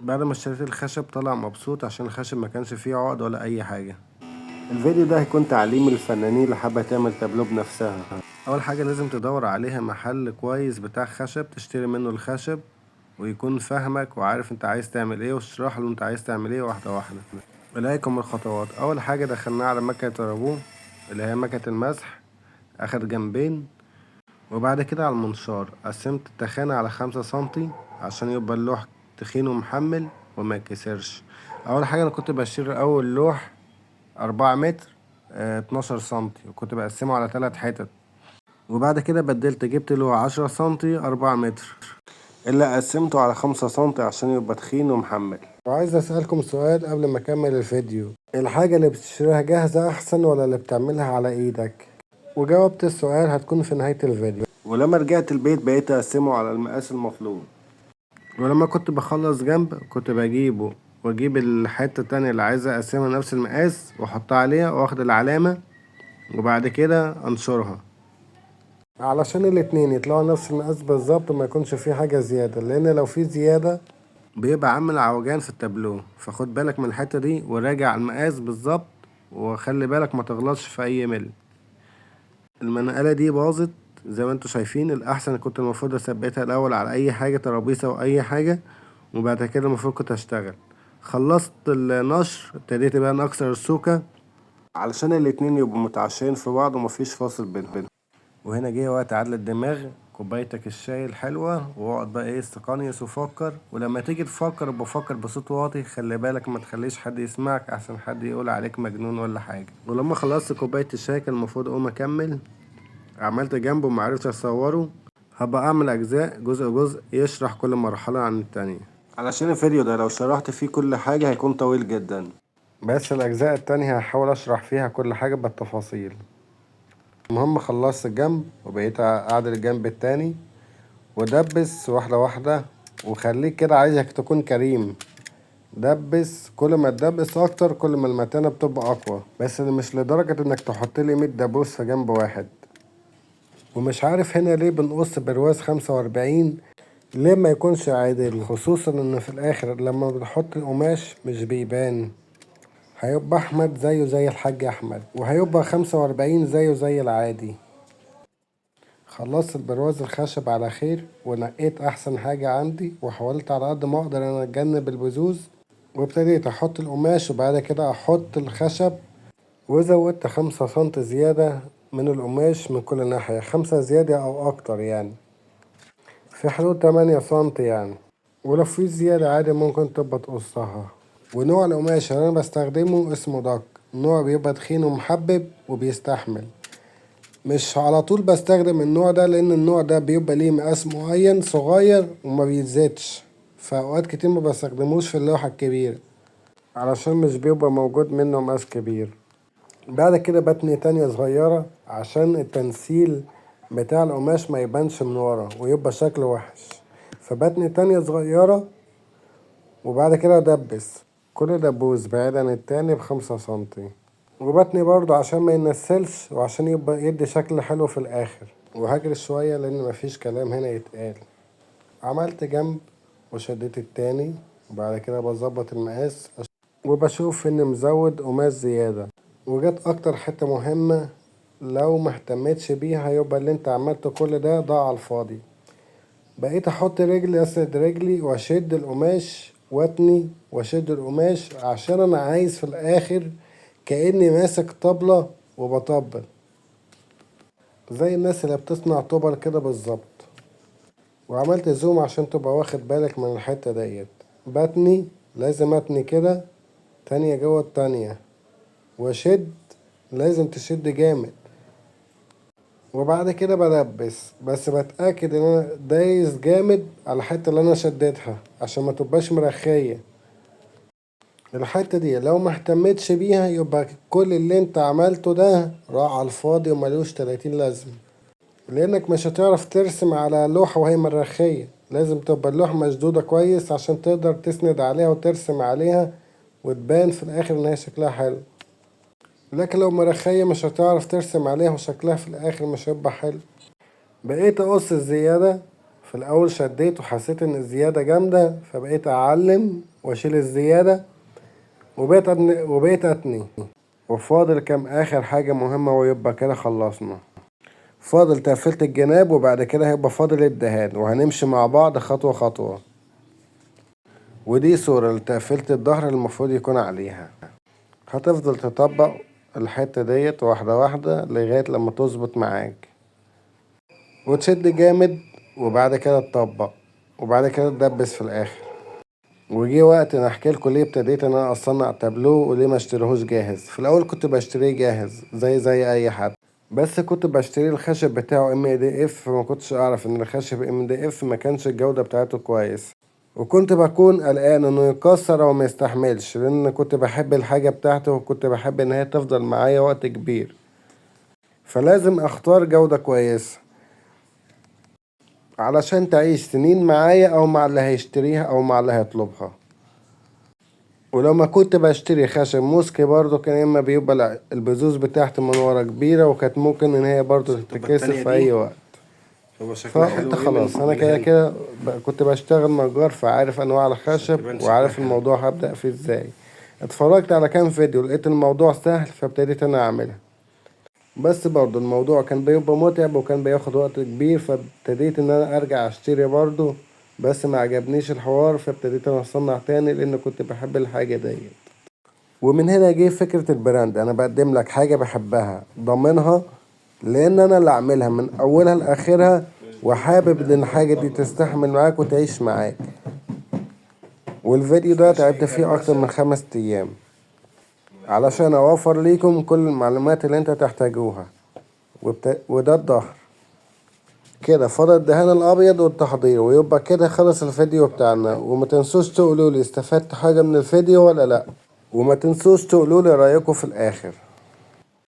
بعد ما اشتريت الخشب طلع مبسوط عشان الخشب ما كانش فيه عقد ولا اي حاجة. الفيديو ده هيكون تعليم للفنانين اللي حابة تعمل تابلو بنفسها. اول حاجة لازم تدور عليها محل كويس بتاع خشب تشتري منه الخشب ويكون فاهمك وعارف انت عايز تعمل ايه وتشرح له انت عايز تعمل ايه واحدة واحدة. اليكم الخطوات. اول حاجة دخلناه على مكنة الرابون اللي هي مكنة المسح، اخد جنبين. وبعد كده على المنشار قسمت التخانة على 5 سنتي عشان يبقى اللوح تخين ومحمل وما يتكسرش. اول حاجة انا كنت بشتري اول لوح 4 متر 12 سنتي وكنت بقسمه على 3 حتت. وبعد كده بدلت جبت له 10 سنتي 4 متر اللي قسمته على 5 سنتي عشان يبقى تخين ومحمل. وعايز اسألكم سؤال قبل ما اكمل الفيديو، الحاجة اللي بتشتريها جاهزة احسن ولا اللي بتعملها على ايدك؟ وجاوبت السؤال هتكون في نهاية الفيديو. ولما رجعت البيت بقيت اقسمه على المقاس المطلوب. ولما كنت بخلص جنب كنت بجيبه واجيب الحتة التانية اللي عايزة اقسمها نفس المقاس واحطها عليها واخد العلامة وبعد كده انشرها علشان الاتنين يطلعوا نفس المقاس بالظبط وما يكونش فيه حاجة زيادة، لان لو فيه زيادة بيبقى عامل عوجان في التابلو. فخد بالك من الحتة دي وراجع المقاس بالظبط وخلي بالك ما تغلطش في اي مل. المنقلة دي باظت زي ما انتوا شايفين. الاحسن كنت المفروض اثبتها الاول على اي حاجة ترابيزة او اي حاجة وبعد كده المفروض كنت اشتغل. خلصت النشر ابتديت بقى اكسر السوكة علشان الاتنين يبقوا متعشين في بعض ومفيش فاصل بينهم. وهنا جه وقت عدل الدماغ، كوبايتك الشاي الحلوة واقعد بقى ايه استقنيس وفكر. ولما تيجي تفكر بفكر بصوت واطي، خلي بالك ما تخليش حد يسمعك احسن حد يقول عليك مجنون ولا حاجة. ولما خلصت كوباية الشاي كان المفروض اقوم اكمل. عملت جنبه معرفتش اصوره، هبقى اعمل اجزاء جزء جزء يشرح كل مرحلة عن التانية علشان الفيديو ده لو شرحت فيه كل حاجة هيكون طويل جدا. بس الاجزاء التانية هحاول اشرح فيها كل حاجة بالتفاصيل. المهم خلصت الجنب وبقيت اعدل الجنب التاني ودبس واحدة واحدة. وخليك كده، عايزك تكون كريم، دبس. كل ما تدبس اكتر كل ما المتانة بتبقى اقوى، بس مش لدرجة انك تحط لي 100 دبوس في جنب واحد. ومش عارف هنا ليه بنقص برواز 45 ليه ما يكونش عادل، خصوصا ان في الاخر لما بنحط القماش مش بيبان. هيبقى احمد زيه زي الحاج احمد وهيبقى 45 زيه زي العادي. خلصت البرواز الخشب على خير ونقيت احسن حاجة عندي وحاولت على قد ما اقدر انا اتجنب البذوذ. وابتديت احط القماش وبعد كده احط الخشب وزودت 5 سنت زيادة من القماش من كل ناحية، 5 زيادة او اكتر يعني، في حدود 8 سنت يعني. ولو في زيادة عادي ممكن تبقى تقصها. ونوع القماش اللي انا بستخدمه اسمه دك، نوع بيبقى تخين ومحبب وبيستحمل. مش على طول بستخدم النوع ده لان النوع ده بيبقى ليه مقاس معين صغير وما بيتزادش، فاوقات كتير ما بستخدموش في اللوحة الكبيرة علشان مش بيبقى موجود منه مقاس كبير. بعد كده بتني تانية صغيرة عشان التنسيل بتاع القماش ما يبانش من ورا ويبقى شكله وحش، فبتني تانية صغيرة. وبعد كده ادبس كل دبوس بعيد عن التاني ب5 سنتي. وبتني برضو عشان ما ينسلش وعشان يبقى يدي شكل حلو في الاخر. وهجري شوية لان مفيش كلام هنا يتقال. عملت جنب وشديت التاني وبعد كده بظبط المقاس وبشوف اني مزود قماش زيادة. وجت اكتر حتة مهمة، لو مهتمتش بيها يبقى اللي انت عملته كل ده ضاع على الفاضي. بقيت احط رجلي اسند رجلي واشد القماش واتني واشد القماش عشان انا عايز في الاخر كأني ماسك طبلة وبطبل زي الناس اللي بتصنع طبل كده بالظبط. وعملت زوم عشان تبقى واخد بالك من الحتة ديت. بتني لازم اتني كده تانية جوه التانية واشد، لازم تشد جامد. وبعد كده بدبس بس بتأكد ان انا دايس جامد على الحتة اللي انا شديتها عشان ما تبقاش مرخية. الحتة دي لو ما اهتمتش بيها يبقى كل اللي انت عملته ده راح على الفاضي وملوش 30 لازمة، لانك مش هتعرف ترسم على لوحة وهي مرخية. لازم تبقى اللوحة مشدودة كويس عشان تقدر تسند عليها وترسم عليها وتبان في الاخر ان هي شكلها حلو. لكن لو مرخية مش هتعرف ترسم عليها وشكلها في الاخر مش هيبقى حلو. بقيت اقص الزيادة. في الاول شديت وحسيت ان الزيادة جامدة فبقيت اعلم واشيل الزيادة وبقيت اتني. وفاضل كام اخر حاجة مهمة ويبقى كده خلصنا. فاضل تقفيلة الجناب وبعد كده هيبقى فاضل الدهان، وهنمشي مع بعض خطوة خطوة. ودي صورة لتقفيلة الظهر المفروض يكون عليها. هتفضل تطبق الحتة ديت واحدة واحدة لغاية لما تظبط معاك، وتشد جامد، وبعد كده تطبق، وبعد كده تدبس في الاخر. وجي وقت انا احكيلكوا ليه ابتديت ان انا اصنع تابلو وليه ما اشتريهوش جاهز. في الاول كنت بشتريه جاهز زي اي حد، بس كنت بشتري الخشب بتاعه MDF، فما كنتش اعرف ان الخشب MDF ما كانش الجودة بتاعته كويس، وكنت بكون قلقان انه يكسر او ما يستحملش، لان كنت بحب الحاجة بتاعته وكنت بحب ان هي تفضل معايا وقت كبير، فلازم اختار جودة كويسة علشان تعيش سنين معايا او مع اللي هيشتريها او مع اللي هيطلبها. ولما كنت بشتري خشب موسكي برضو كان اما بيبقى البذوذ بتاعتي من ورا كبيرة، وكانت ممكن ان هي برضو تتكسر في اي وقت. فقلت خلاص انا كده كنت بشتغل نجار، فعارف انواع الخشب وعارف الموضوع هبدأ فيه ازاي. اتفرجت على كام فيديو لقيت الموضوع سهل، فابتديت انا اعملها. بس برضو الموضوع كان بيبقى متعب وكان بياخد وقت كبير، فابتديت ان انا ارجع اشتري برضو، بس ما عجبنيش الحوار، فابتديت انا اصنع تاني لان كنت بحب الحاجة ديت. ومن هنا جه فكرة البراند. انا بقدم لك حاجة بحبها ضامنها، لان انا اللي اعملها من اولها لاخرها، وحابب ان الحاجة دي تستحمل معاك وتعيش معاك. والفيديو ده تعبت فيه اكتر من 5 ايام علشان اوفر ليكم كل المعلومات اللي انت تحتاجوها. وده الظهر كده، فاضل الدهان الابيض والتحضير، ويبقى كده خلص الفيديو بتاعنا. وما تنسوش تقولوا لي استفدت حاجة من الفيديو ولا لا، وما تنسوش تقولوا لي رايكم في الاخر.